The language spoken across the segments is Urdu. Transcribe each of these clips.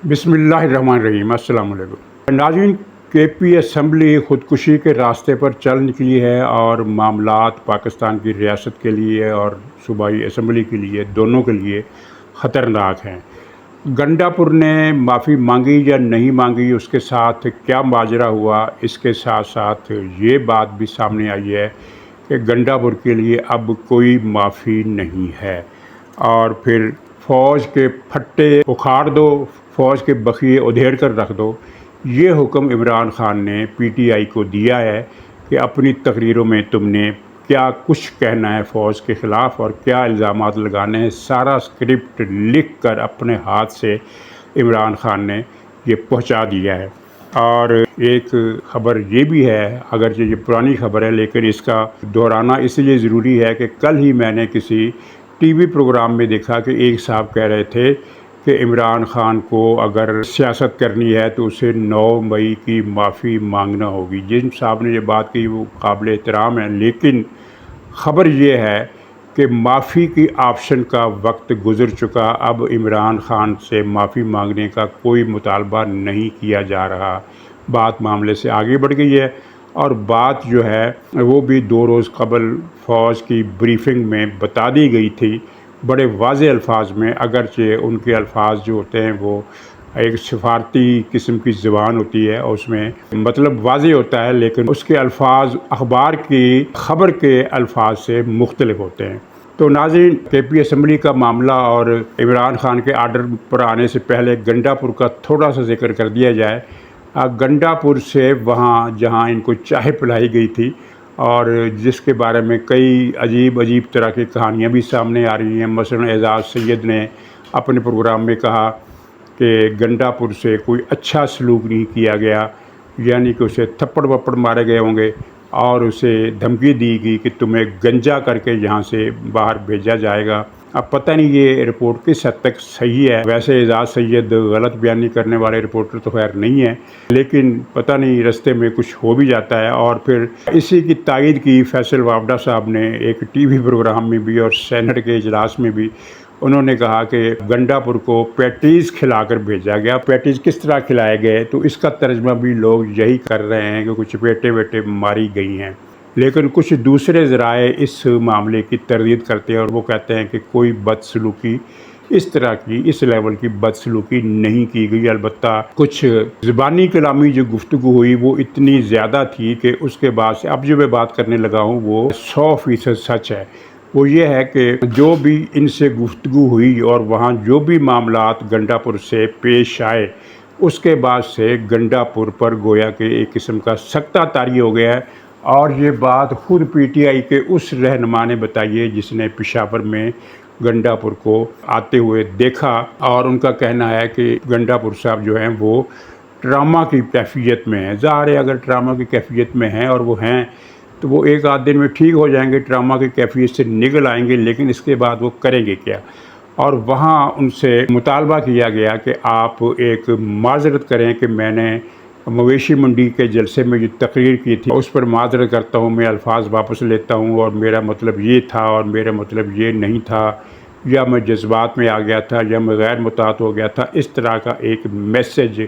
بسم اللہ الرحمن الرحیم۔ السلام علیکم ناظرین، کے پی اسمبلی خودکشی کے راستے پر چل نکلی ہے اور معاملات پاکستان کی ریاست کے لیے اور صوبائی اسمبلی کے لیے، دونوں کے لیے خطرناک ہیں۔ گنڈا پور نے معافی مانگی یا نہیں مانگی، اس کے ساتھ کیا ماجرا ہوا، اس کے ساتھ ساتھ یہ بات بھی سامنے آئی ہے کہ گنڈا پور کے لیے اب کوئی معافی نہیں ہے، اور پھر فوج کے پھٹے اکھاڑ دو، فوج کے بخیے ادھیڑ کر رکھ دو۔ یہ حکم عمران خان نے پی ٹی آئی کو دیا ہے کہ اپنی تقریروں میں تم نے کیا کچھ کہنا ہے فوج کے خلاف اور کیا الزامات لگانے ہیں، سارا اسکرپٹ لکھ کر اپنے ہاتھ سے عمران خان نے یہ پہنچا دیا ہے۔ اور ایک خبر یہ بھی ہے، اگرچہ یہ پرانی خبر ہے لیکن اس کا دہرانا اس لیے ضروری ہے کہ کل ہی میں نے کسی ٹی وی پروگرام میں دیکھا کہ ایک صاحب کہہ رہے تھے کہ عمران خان کو اگر سیاست کرنی ہے تو اسے 9 مئی کی معافی مانگنا ہوگی۔ جن صاحب نے یہ بات کی وہ قابل احترام ہے، لیکن خبر یہ ہے کہ معافی کی آپشن کا وقت گزر چکا۔ اب عمران خان سے معافی مانگنے کا کوئی مطالبہ نہیں کیا جا رہا۔ بات معاملے سے آگے بڑھ گئی ہے، اور بات جو ہے وہ بھی 2 روز قبل فوج کی بریفنگ میں بتا دی گئی تھی، بڑے واضح الفاظ میں، اگرچہ ان کے الفاظ جو ہوتے ہیں وہ ایک سفارتی قسم کی زبان ہوتی ہے اور اس میں مطلب واضح ہوتا ہے، لیکن اس کے الفاظ اخبار کی خبر کے الفاظ سے مختلف ہوتے ہیں۔ تو ناظرین، کے پی اسمبلی کا معاملہ اور عمران خان کے آرڈر پر آنے سے پہلے گنڈا پور کا تھوڑا سا ذکر کر دیا جائے۔ گنڈا پور سے وہاں جہاں ان کو چائے پلائی گئی تھی اور جس کے بارے میں کئی عجیب طرح کی کہانیاں بھی سامنے آ رہی ہیں، مثلا اعزاز سید نے اپنے پروگرام میں کہا کہ گنڈا پور سے کوئی اچھا سلوک نہیں کیا گیا، یعنی کہ اسے تھپڑ وپڑ مارے گئے ہوں گے اور اسے دھمکی دی گئی کہ تمہیں گنجا کر کے یہاں سے باہر بھیجا جائے گا۔ اب پتہ نہیں یہ رپورٹ کس حد تک صحیح ہے، ویسے اعزاز سید غلط بیانی کرنے والے رپورٹر تو خیر نہیں ہیں، لیکن پتہ نہیں رستے میں کچھ ہو بھی جاتا ہے۔ اور پھر اسی کی تائید کی فیصل وابڈہ صاحب نے ایک ٹی وی پروگرام میں بھی اور سینٹ کے اجلاس میں بھی، انہوں نے کہا کہ گنڈا پور کو پیٹیز کھلا کر بھیجا گیا۔ پیٹیز کس طرح کھلائے گئے، تو اس کا ترجمہ بھی لوگ یہی کر رہے ہیں کہ کچھ پیٹے ویٹے ماری گئی ہیں، لیکن کچھ دوسرے ذرائع اس معاملے کی تردید کرتے ہیں اور وہ کہتے ہیں کہ کوئی بدسلوکی اس طرح کی، اس لیول کی بدسلوکی نہیں کی گئی۔ البتہ کچھ زبانی کلامی جو گفتگو ہوئی وہ اتنی زیادہ تھی کہ اس کے بعد سے اب جو میں بات کرنے لگا ہوں وہ 100% سچ ہے۔ وہ یہ ہے کہ جو بھی ان سے گفتگو ہوئی اور وہاں جو بھی معاملات گنڈا پور سے پیش آئے، اس کے بعد سے گنڈا پور پر گویا کہ ایک قسم کا سکتہ طاری ہو گیا ہے۔ اور یہ بات خود پی ٹی آئی کے اس رہنما نے بتائی ہے جس نے پشاور میں گنڈا پور کو آتے ہوئے دیکھا، اور ان کا کہنا ہے کہ گنڈا پور صاحب جو ہیں وہ ٹراما کی کیفیت میں ہیں۔ ظاہر ہے اگر ٹراما کی کیفیت میں ہیں، اور وہ ہیں، تو وہ ایک آدھ دن میں ٹھیک ہو جائیں گے، ٹراما کی کیفیت سے نکل آئیں گے، لیکن اس کے بعد وہ کریں گے کیا؟ اور وہاں ان سے مطالبہ کیا گیا کہ آپ ایک معذرت کریں کہ میں نے مویشی منڈی کے جلسے میں جو تقریر کی تھی اس پر معذرت کرتا ہوں، میں الفاظ واپس لیتا ہوں، اور میرا مطلب یہ تھا اور میرا مطلب یہ نہیں تھا، یا میں جذبات میں آ گیا تھا، یا میں غیر متعارف ہو گیا تھا۔ اس طرح کا ایک میسج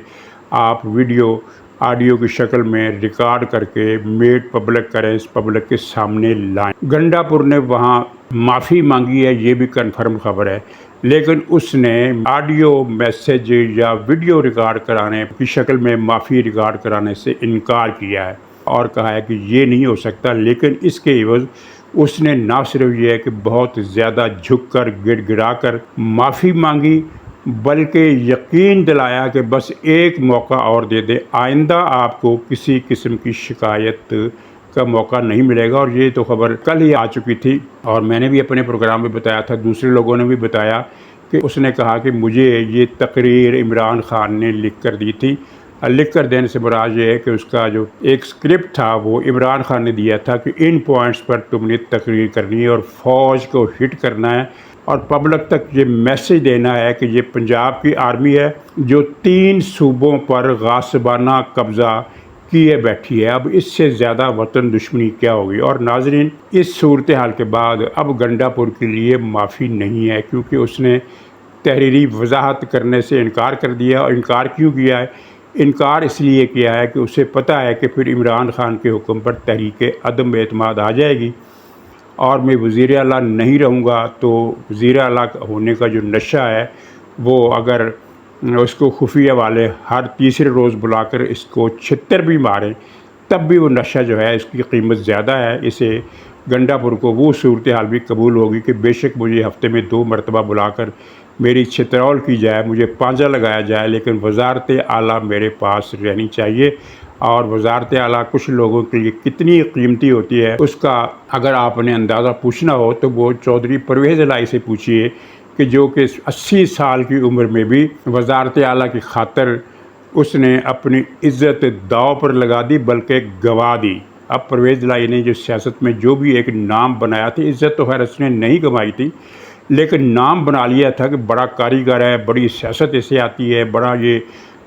آپ ویڈیو آڈیو کی شکل میں ریکارڈ کر کے میڈ پبلک کریں، اس پبلک کے سامنے لائیں۔ گنڈا پور نے وہاں معافی مانگی ہے، یہ بھی کنفرم خبر ہے، لیکن اس نے آڈیو میسج یا ویڈیو ریکارڈ کرانے کی شکل میں معافی ریکارڈ کرانے سے انکار کیا ہے اور کہا ہے کہ یہ نہیں ہو سکتا۔ لیکن اس کے عوض اس نے نہ صرف یہ ہے کہ بہت زیادہ جھک کر گڑ گڑا کر معافی مانگی، بلکہ یقین دلایا کہ بس ایک موقع اور دے دیں، آئندہ آپ کو کسی قسم کی شکایت کا موقع نہیں ملے گا۔ اور یہ تو خبر کل ہی آ چکی تھی، اور میں نے بھی اپنے پروگرام میں بتایا تھا، دوسرے لوگوں نے بھی بتایا کہ اس نے کہا کہ مجھے یہ تقریر عمران خان نے لکھ کر دی تھی۔ لکھ کر دینے سے مراد یہ ہے کہ اس کا جو ایک اسکرپٹ تھا وہ عمران خان نے دیا تھا کہ ان پوائنٹس پر تم نے تقریر کرنی ہے اور فوج کو ہٹ کرنا ہے اور پبلک تک یہ میسج دینا ہے کہ یہ پنجاب کی آرمی ہے جو 3 صوبوں پر غاصبانہ قبضہ کیے بیٹھی ہے۔ اب اس سے زیادہ وطن دشمنی کیا ہوگی؟ اور ناظرین، اس صورتحال کے بعد اب گنڈا پور کے لیے معافی نہیں ہے، کیونکہ اس نے تحریری وضاحت کرنے سے انکار کر دیا۔ اور انکار کیوں کیا ہے؟ انکار اس لیے کیا ہے کہ اسے پتہ ہے کہ پھر عمران خان کے حکم پر تحریک عدم اعتماد آ جائے گی اور میں وزیر اعلیٰ نہیں رہوں گا، تو وزیر اعلیٰ ہونے کا جو نشہ ہے وہ اگر اس کو خفیہ والے ہر تیسرے روز بلا کر اس کو چھتر بھی ماریں تب بھی وہ نشہ جو ہے اس کی قیمت زیادہ ہے۔ اسے گنڈا پور کو وہ صورتحال بھی قبول ہوگی کہ بے شک مجھے ہفتے میں 2 مرتبہ بلا کر میری چھترول کی جائے، مجھے پانجا لگایا جائے، لیکن وزارت اعلیٰ میرے پاس رہنی چاہیے۔ اور وزارت اعلیٰ کچھ لوگوں کے لیے کتنی قیمتی ہوتی ہے اس کا اگر آپ نے اندازہ پوچھنا ہو تو وہ چودھری پرویز الہی سے پوچھیے کہ جو کہ 80 سال کی عمر میں بھی وزارت اعلیٰ کی خاطر اس نے اپنی عزت داؤ پر لگا دی بلکہ گوا دی۔ اب پرویز الہی نے جو سیاست میں جو بھی ایک نام بنایا تھا، عزت تو خیر اس نے نہیں کمائی تھی لیکن نام بنا لیا تھا کہ بڑا کاریگر ہے، بڑی سیاست اسے آتی ہے، بڑا یہ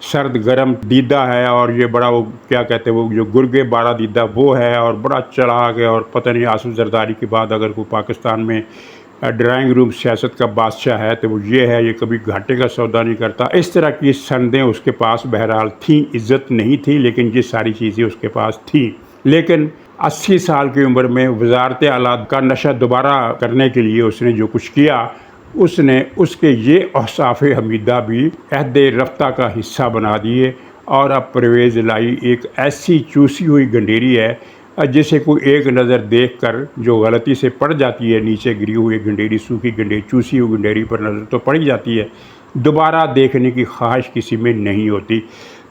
سرد گرم دیدہ ہے، اور یہ بڑا وہ کیا کہتے ہیں وہ جو گرگے بارہ دیدہ وہ ہے، اور بڑا چلاک ہے، اور پتہ نہیں آصف زرداری کے بعد اگر کوئی پاکستان میں ڈرائنگ روم سیاست کا بادشاہ ہے تو وہ یہ ہے، یہ کبھی گھاٹے کا سودا نہیں کرتا۔ اس طرح کی سندیں اس کے پاس بہرحال تھیں، عزت نہیں تھی لیکن یہ ساری چیزیں اس کے پاس تھیں۔ لیکن 80 سال کی عمر میں وزارت اعلیٰ کا نشہ دوبارہ کرنے کے لیے اس نے جو کچھ کیا، اس نے اس کے یہ اوصاف حمیدہ بھی عہد رفتہ کا حصہ بنا دیے۔ اور اب پرویز الہی ایک ایسی چوسی ہوئی گنڈیری ہے جسے کوئی ایک نظر دیکھ کر جو غلطی سے پڑ جاتی ہے، نیچے گری ہوئی گنڈیری، سوکھی گنڈیری، چوسی ہوئی گنڈیری پر نظر تو پڑ جاتی ہے، دوبارہ دیکھنے کی خواہش کسی میں نہیں ہوتی۔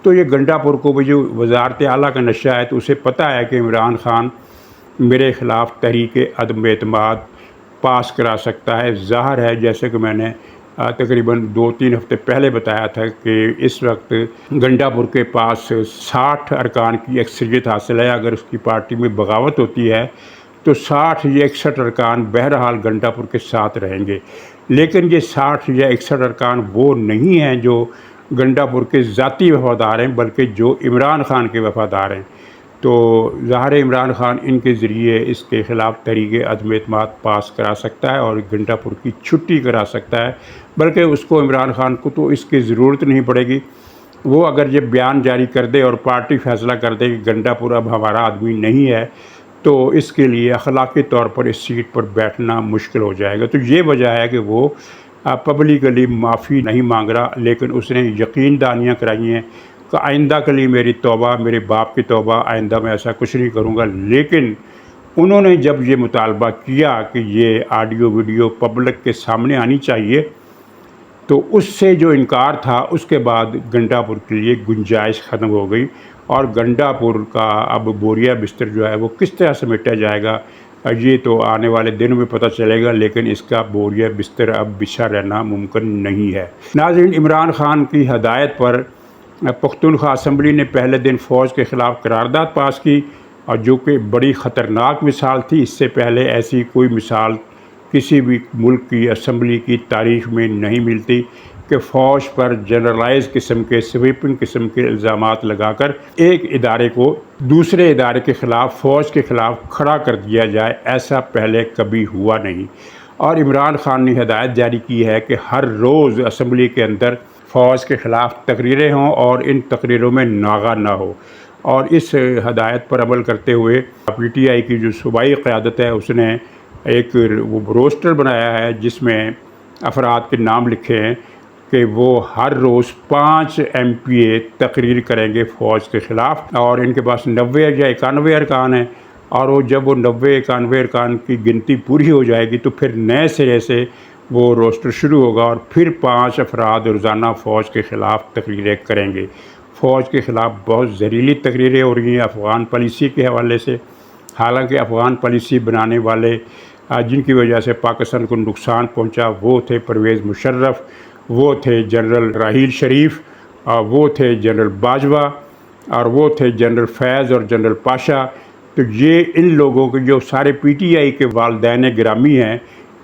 تو یہ گنڈا پور کو بھی جو وزارت اعلیٰ کا نشہ ہے تو اسے پتہ ہے کہ عمران خان میرے خلاف تحریک عدم اعتماد پاس کرا سکتا ہے۔ ظاہر ہے جیسے کہ میں نے تقریباً 2-3 ہفتے پہلے بتایا تھا کہ اس وقت گنڈا پور کے پاس 60 ارکان کی اکثریت حاصل ہے۔ اگر اس کی پارٹی میں بغاوت ہوتی ہے تو 60 یا 61 ارکان بہرحال گنڈا پور کے ساتھ رہیں گے، لیکن یہ 60 یا 61 ارکان وہ نہیں ہیں جو گنڈا پور کے ذاتی وفادار ہیں بلکہ جو عمران خان کے وفادار ہیں۔ تو ظاہر عمران خان ان کے ذریعے اس کے خلاف تحریک عدم اعتماد پاس کرا سکتا ہے اور گنڈا پور کی چھٹی کرا سکتا ہے، بلکہ اس کو عمران خان کو تو اس کی ضرورت نہیں پڑے گی۔ وہ اگر یہ بیان جاری کر دے اور پارٹی فیصلہ کر دے کہ گنڈا پور اب ہمارا آدمی نہیں ہے تو اس کے لیے اخلاقی طور پر اس سیٹ پر بیٹھنا مشکل ہو جائے گا۔ تو یہ وجہ ہے کہ وہ پبلکلی معافی نہیں مانگ رہا، لیکن اس نے یقین دہانیاں کرائی ہیں کہ آئندہ کے لیے میری توبہ، میرے باپ کی توبہ، آئندہ میں ایسا کچھ نہیں کروں گا۔ لیکن انہوں نے جب یہ مطالبہ کیا کہ یہ آڈیو ویڈیو پبلک کے سامنے آنی چاہیے تو اس سے جو انکار تھا اس کے بعد گنڈا پور کے لیے گنجائش ختم ہو گئی، اور گنڈا پور کا اب بوریا بستر جو ہے وہ کس طرح سمیٹا جائے گا یہ تو آنے والے دن میں پتہ چلے گا، لیکن اس کا بوریا بستر اب بچھا رہنا ممکن نہیں ہے۔ ناظرین، عمران خان کی ہدایت پر پختونخوا اسمبلی نے پہلے دن فوج کے خلاف قرارداد پاس کی، اور جو کہ بڑی خطرناک مثال تھی۔ اس سے پہلے ایسی کوئی مثال کسی بھی ملک کی اسمبلی کی تاریخ میں نہیں ملتی کہ فوج پر جنرلائز قسم کے، سویپنگ قسم کے الزامات لگا کر ایک ادارے کو دوسرے ادارے کے خلاف، فوج کے خلاف کھڑا کر دیا جائے۔ ایسا پہلے کبھی ہوا نہیں۔ اور عمران خان نے ہدایت جاری کی ہے کہ ہر روز اسمبلی کے اندر فوج کے خلاف تقریریں ہوں اور ان تقریروں میں ناغہ نہ ہو۔ اور اس ہدایت پر عمل کرتے ہوئے پی ٹی آئی کی جو صوبائی قیادت ہے اس نے ایک وہ روسٹر بنایا ہے جس میں افراد کے نام لکھے ہیں کہ وہ ہر روز 5 MPA تقریر کریں گے فوج کے خلاف، اور ان کے پاس 90 یا 91 ارکان ہیں، اور وہ جب وہ 90-91 ارکان کی گنتی پوری ہو جائے گی تو پھر نئے سرے سے وہ روسٹر شروع ہوگا، اور پھر 5 افراد روزانہ فوج کے خلاف تقریریں کریں گے۔ فوج کے خلاف بہت زہریلی تقریریں ہو رہی ہیں افغان پالیسی کے حوالے سے، حالانکہ افغان پالیسی بنانے والے جن کی وجہ سے پاکستان کو نقصان پہنچا وہ تھے پرویز مشرف، وہ تھے جنرل راحیل شریف، وہ تھے جنرل باجوہ، اور وہ تھے جنرل فیض اور جنرل پاشا۔ تو یہ ان لوگوں کے جو سارے پی ٹی آئی کے والدین گرامی ہیں،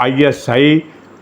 ISI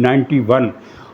91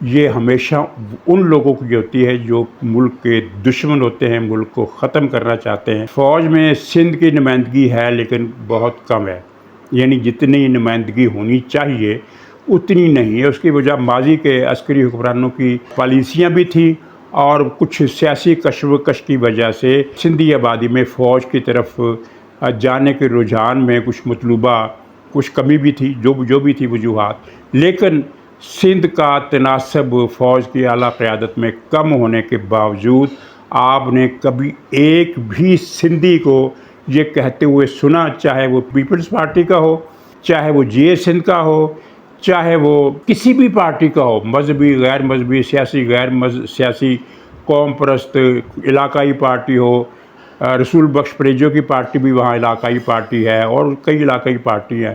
یہ ہمیشہ ان لوگوں کی ہوتی ہے جو ملک کے دشمن ہوتے ہیں، ملک کو ختم کرنا چاہتے ہیں۔ فوج میں سندھ کی نمائندگی ہے لیکن بہت کم ہے، یعنی جتنی نمائندگی ہونی چاہیے اتنی نہیں ہے۔ اس کی وجہ ماضی کے عسکری حکمرانوں کی پالیسیاں بھی تھیں اور کچھ سیاسی کشمکش کی وجہ سے سندھی آبادی میں فوج کی طرف جانے کے رجحان میں کچھ مطلوبہ کچھ کمی بھی تھی، جو بھی تھی وجوہات، لیکن سندھ کا تناسب فوج کی اعلیٰ قیادت میں کم ہونے کے باوجود آپ نے کبھی ایک بھی سندھی کو یہ کہتے ہوئے سنا، چاہے وہ پیپلز پارٹی کا ہو، چاہے وہ جے سندھ کا ہو، چاہے وہ کسی بھی پارٹی کا ہو، مذہبی غیر مذہبی، سیاسی قوم پرست علاقائی پارٹی ہو، رسول بخش پریجو کی پارٹی بھی وہاں علاقائی پارٹی ہے اور کئی علاقائی پارٹی ہیں،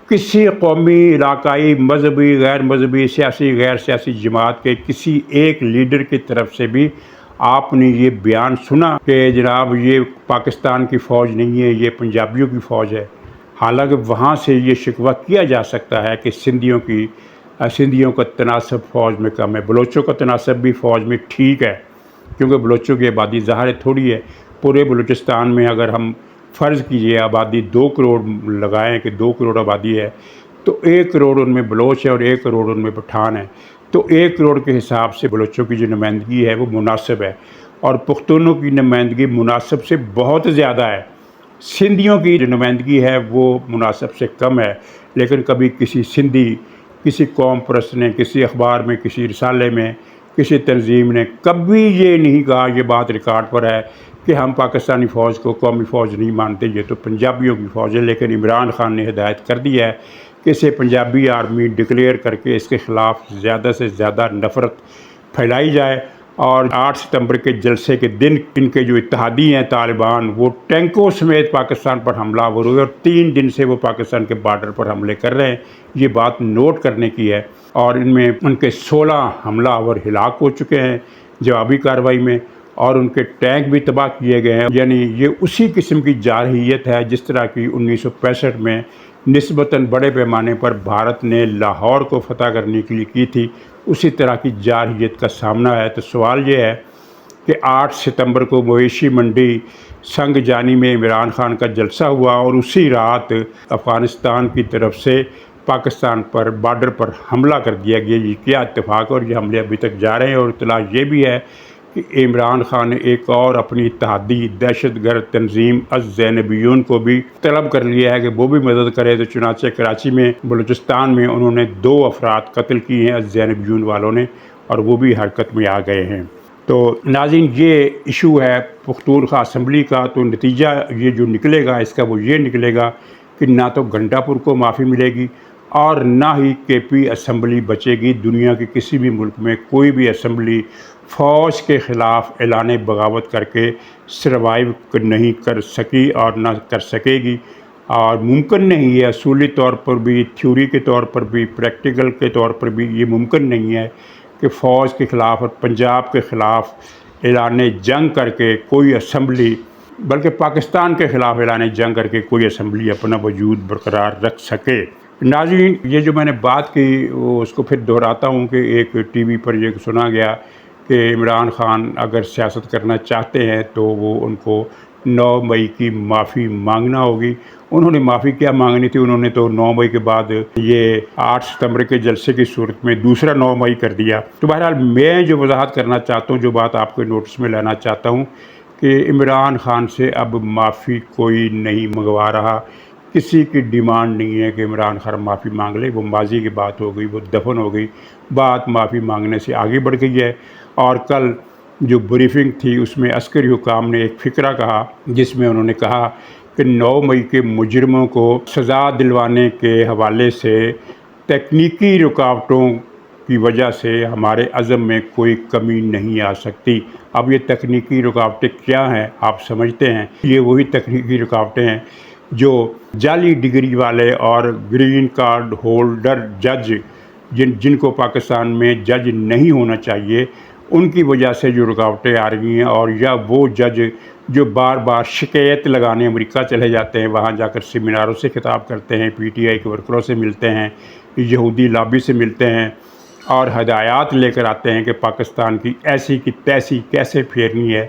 کسی قومی، علاقائی، مذہبی، غیر مذہبی، غیر سیاسی جماعت کے کسی ایک لیڈر کی طرف سے بھی آپ نے یہ بیان سنا کہ جناب یہ پاکستان کی فوج نہیں ہے، یہ پنجابیوں کی فوج ہے؟ حالانکہ وہاں سے یہ شکوہ کیا جا سکتا ہے کہ سندھیوں کا تناسب فوج میں کم ہے، بلوچوں کا تناسب بھی فوج میں ٹھیک ہے، کیونکہ بلوچوں کی آبادی ظاہر تھوڑی ہے۔ پورے بلوچستان میں اگر ہم فرض کیجئے آبادی 2 کروڑ لگائیں کہ 2 کروڑ آبادی ہے، تو 1 کروڑ ان میں بلوچ ہے اور 1 کروڑ ان میں پٹھان ہے، تو 1 کروڑ کے حساب سے بلوچوں کی جو نمائندگی ہے وہ مناسب ہے، اور پختونوں کی نمائندگی مناسب سے بہت زیادہ ہے۔ سندھیوں کی جو نمائندگی ہے وہ مناسب سے کم ہے، لیکن کبھی کسی سندھی، کسی قوم پرست نے کسی اخبار میں، کسی رسالے میں، کسی تنظیم نے کبھی یہ نہیں کہا، یہ بات ریکارڈ پر ہے کہ ہم پاکستانی فوج کو قومی فوج نہیں مانتے، یہ تو پنجابیوں کی فوج ہے۔ لیکن عمران خان نے ہدایت کر دی ہے کہ اسے پنجابی آرمی ڈکلیئر کر کے اس کے خلاف زیادہ سے زیادہ نفرت پھیلائی جائے، اور 8 ستمبر کے جلسے کے دن ان کے جو اتحادی ہیں طالبان، وہ ٹینکوں سمیت پاکستان پر حملہ آور ہوئے اور 3 دن سے وہ پاکستان کے بارڈر پر حملے کر رہے ہیں۔ یہ بات نوٹ کرنے کی ہے، اور ان میں ان کے 16 حملہ آور ہلاک ہو چکے ہیں جوابی کارروائی میں، اور ان کے ٹینک بھی تباہ کیے گئے ہیں۔ یعنی یہ اسی قسم کی جارحیت ہے جس طرح کی 1965 میں نسبتاً بڑے پیمانے پر بھارت نے لاہور کو فتح کرنے کے لیے کی تھی، اسی طرح کی جارحیت کا سامنا ہے۔ تو سوال یہ ہے کہ 8 ستمبر کو مویشی منڈی سنگ جانی میں عمران خان کا جلسہ ہوا، اور اسی رات افغانستان کی طرف سے پاکستان پر بارڈر پر حملہ کر دیا گیا۔ یہ کیا اتفاق، اور یہ حملے ابھی تک جا رہے ہیں۔ اور اطلاع یہ بھی ہے کہ عمران خان نے ایک اور اپنی اتحادی دہشت گرد تنظیم الزینبیون کو بھی طلب کر لیا ہے کہ وہ بھی مدد کرے، تو چنانچہ کراچی میں، بلوچستان میں انہوں نے 2 افراد قتل کیے ہیں الزینبیون والوں نے، اور وہ بھی حرکت میں آ گئے ہیں۔ تو ناظرین، یہ ایشو ہے پختونخوا اسمبلی کا، تو نتیجہ یہ جو نکلے گا اس کا وہ یہ نکلے گا کہ نہ تو گنڈا پور کو معافی ملے گی اور نہ ہی کے پی اسمبلی بچے گی۔ دنیا کے کسی بھی ملک میں کوئی بھی اسمبلی فوج کے خلاف اعلان بغاوت کر کے سروائیو نہیں کر سکی اور نہ کر سکے گی، اور ممکن نہیں ہے، اصولی طور پر بھی، تھیوری کے طور پر بھی، پریکٹیکل کے طور پر بھی یہ ممکن نہیں ہے کہ فوج کے خلاف اور پنجاب کے خلاف اعلان جنگ کر کے کوئی اسمبلی، بلکہ پاکستان کے خلاف اعلان جنگ کر کے کوئی اسمبلی اپنا وجود برقرار رکھ سکے۔ ناظرین، یہ جو میں نے بات کی وہ اس کو پھر دہراتا ہوں کہ ایک ٹی وی پر یہ سنا گیا کہ عمران خان اگر سیاست کرنا چاہتے ہیں تو وہ ان کو 9 مئی کی معافی مانگنا ہوگی۔ انہوں نے معافی کیا مانگنی تھی، انہوں نے تو 9 مئی کے بعد یہ 8 ستمبر کے جلسے کی صورت میں دوسرا 9 مئی کر دیا۔ تو بہرحال میں جو وضاحت کرنا چاہتا ہوں، جو بات آپ کے نوٹس میں لانا چاہتا ہوں کہ عمران خان سے اب معافی کوئی نہیں منگوا رہا، کسی کی ڈیمانڈ نہیں ہے کہ عمران خان معافی مانگ لے، وہ ماضی کی بات ہو گئی، وہ دفن ہو گئی، بات معافی مانگنے سے آگے بڑھ گئی ہے۔ اور کل جو بریفنگ تھی اس میں عسکری حکام نے ایک فقرہ کہا جس میں انہوں نے کہا کہ 9 مئی کے مجرموں کو سزا دلوانے کے حوالے سے تکنیکی رکاوٹوں کی وجہ سے ہمارے عزم میں کوئی کمی نہیں آ سکتی۔ اب یہ تکنیکی رکاوٹیں کیا ہیں آپ سمجھتے ہیں؟ یہ وہی تکنیکی رکاوٹیں ہیں جو جعلی ڈگری والے اور گرین کارڈ ہولڈر جج جن کو پاکستان میں جج نہیں ہونا چاہیے، ان کی وجہ سے جو رکاوٹیں آ رہی ہیں، اور یا وہ جج جو بار بار شکایت لگانے امریکہ چلے جاتے ہیں، وہاں جا کر سیمیناروں سے خطاب کرتے ہیں، پی ٹی آئی کے ورکروں سے ملتے ہیں، یہودی لابی سے ملتے ہیں، اور ہدایات لے کر آتے ہیں کہ پاکستان کی ایسی کی تیسی کیسے پھیرنی ہے،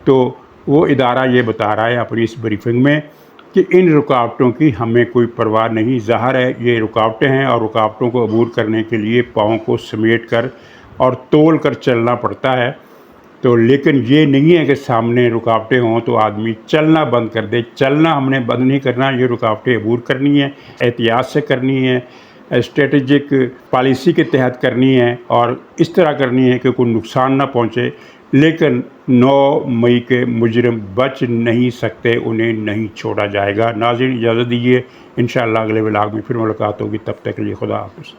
تو وہ ادارہ یہ بتا رہا ہے اپنی اس بریفنگ میں کہ ان رکاوٹوں کی ہمیں کوئی پرواہ نہیں، ظاہر ہے یہ رکاوٹیں ہیں اور رکاوٹوں کو عبور کرنے کے لیے پاؤں کو سمیٹ کر اور تول کر چلنا پڑتا ہے، تو لیکن یہ نہیں ہے کہ سامنے رکاوٹیں ہوں تو آدمی چلنا بند کر دے۔ چلنا ہم نے بند نہیں کرنا، یہ رکاوٹیں عبور کرنی ہیں، احتیاط سے کرنی ہے، اسٹریٹجک پالیسی کے تحت کرنی ہے اور اس طرح کرنی ہے کہ کوئی نقصان نہ پہنچے، لیکن 9 مئی کے مجرم بچ نہیں سکتے، انہیں نہیں چھوڑا جائے گا۔ ناظرین اجازت دیجیے، انشاءاللہ اگلے ولاگ میں پھر ملاقات ہوگی، تب تک کے لیے خدا حافظ۔